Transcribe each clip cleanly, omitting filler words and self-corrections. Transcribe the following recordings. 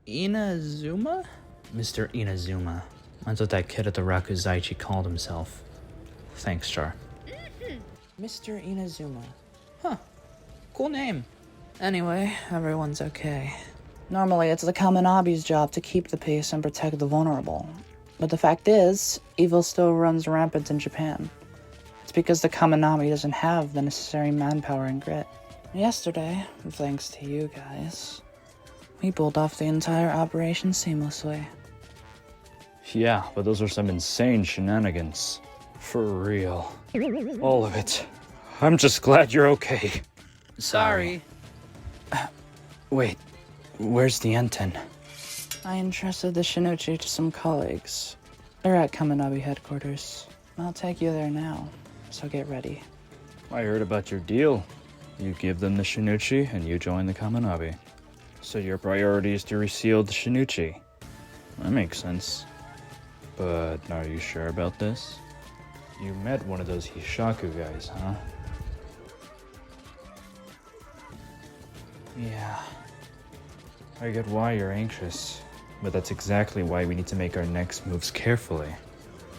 Inazuma? Mr. Inazuma. That's what that kid at the Rakuzaichi called himself. Thanks, Char. Mr. Inazuma. Huh. Cool name. Anyway, everyone's okay. Normally, it's the Kaminabi's job to keep the peace and protect the vulnerable. But the fact is, evil still runs rampant in Japan. It's because the Kaminabi doesn't have the necessary manpower and grit. Yesterday, thanks to you guys, we pulled off the entire operation seamlessly. Yeah, but those are some insane shenanigans. For real. All of it. I'm just glad you're okay. Sorry. Wait, where's the Enten? I entrusted the Shinichi to some colleagues. They're at Kaminabi headquarters. I'll take you there now, so get ready. I heard about your deal. You give them the Shinichi, and you join the Kaminabi. So your priority is to reseal the Shinichi. That makes sense. But are you sure about this? You met one of those Hishaku guys, huh? Yeah. I get why you're anxious, but that's exactly why we need to make our next moves carefully.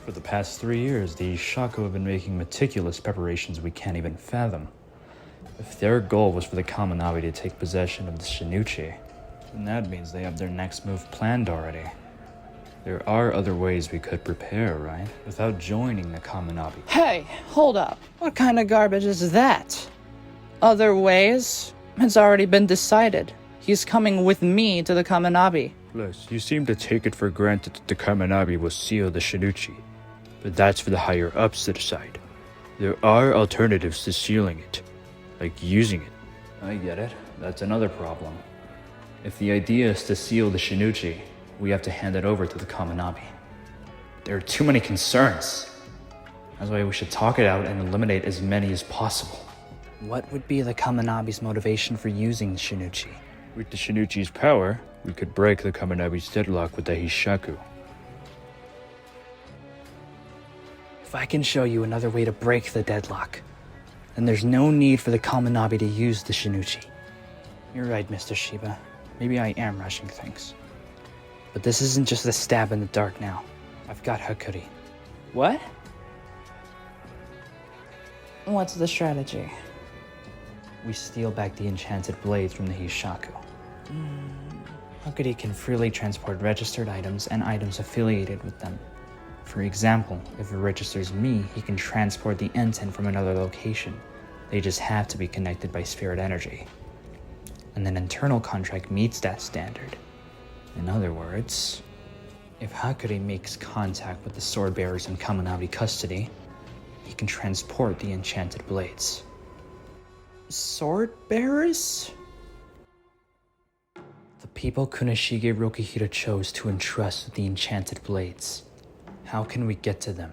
For the past 3 years, the Hishaku have been making meticulous preparations we can't even fathom. If their goal was for the Kaminabi to take possession of the Shinichi, then that means they have their next move planned already. There are other ways we could prepare, right? Without joining the Kaminabi. Hey, hold up. What kind of garbage is that? Other ways? It's already been decided. He's coming with me to the Kaminabi. Plus, you seem to take it for granted that the Kaminabi will seal the Shinichi. But that's for the higher-ups to decide. There are alternatives to sealing it, like using it. I get it. That's another problem. If the idea is to seal the Shinichi, we have to hand it over to the Kaminabi. There are too many concerns. That's why we should talk it out and eliminate as many as possible. What would be the Kaminabi's motivation for using the Shinichi? With the Shinichi's power, we could break the Kaminabi's deadlock with the Hishaku. If I can show you another way to break the deadlock, then there's no need for the Kaminabi to use the Shinichi. You're right, Mr. Shiba. Maybe I am rushing things. But this isn't just a stab in the dark now. I've got Hakuri. What? What's the strategy? We steal back the enchanted blades from the Hishaku. Hakuri can freely transport registered items and items affiliated with them. For example, if it registers me, he can transport the Enten from another location. They just have to be connected by spirit energy. And an internal contract meets that standard. In other words, if Hakuri makes contact with the sword bearers in Kaminabi custody, he can transport the enchanted blades. Sword bearers? The people Kunishige Rokihira chose to entrust with the enchanted blades. How can we get to them?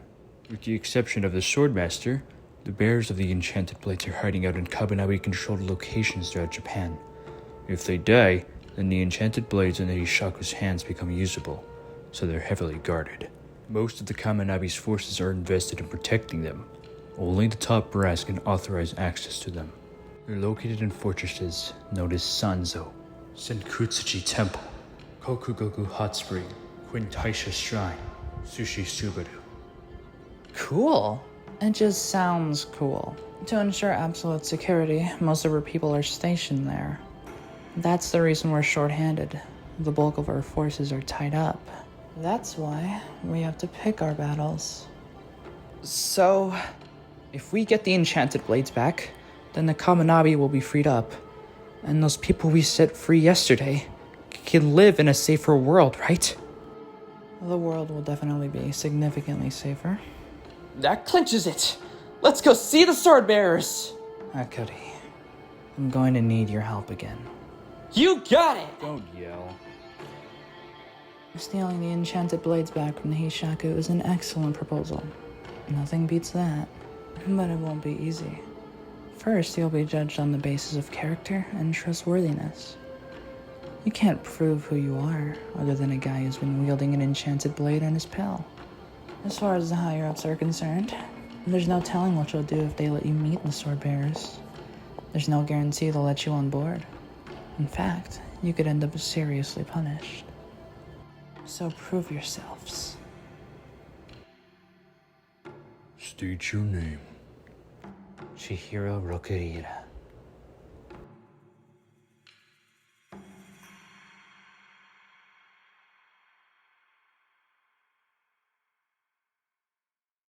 With the exception of the Swordmaster, the bearers of the enchanted blades are hiding out in Kaminabi-controlled locations throughout Japan. If they die, then the enchanted blades in the Hishaku's hands become usable, so they're heavily guarded. Most of the Kaminabi's forces are invested in protecting them. Only the top brass can authorize access to them. They're located in fortresses known as Sanzo, Senkutsuji Temple, Kokugoku Hot Spring, Quintaisha Shrine, Sushi Subaru. Cool. It just sounds cool. To ensure absolute security, most of our people are stationed there. That's the reason we're short-handed. The bulk of our forces are tied up. That's why we have to pick our battles. So, if we get the enchanted blades back, then the Kaminabi will be freed up. And those people we set free yesterday can live in a safer world, right? The world will definitely be significantly safer. That clinches it! Let's go see the sword bearers! Hakuri, I'm going to need your help again. You got it! Don't yell. Stealing the enchanted blades back from the Hishaku is an excellent proposal. Nothing beats that. But it won't be easy. First, you'll be judged on the basis of character and trustworthiness. You can't prove who you are, other than a guy who's been wielding an enchanted blade and his pal. As far as the higher-ups are concerned, there's no telling what you'll do if they let you meet the sword bearers. There's no guarantee they'll let you on board. In fact, you could end up seriously punished. So prove yourselves. State your name. Chihiro Rokurira.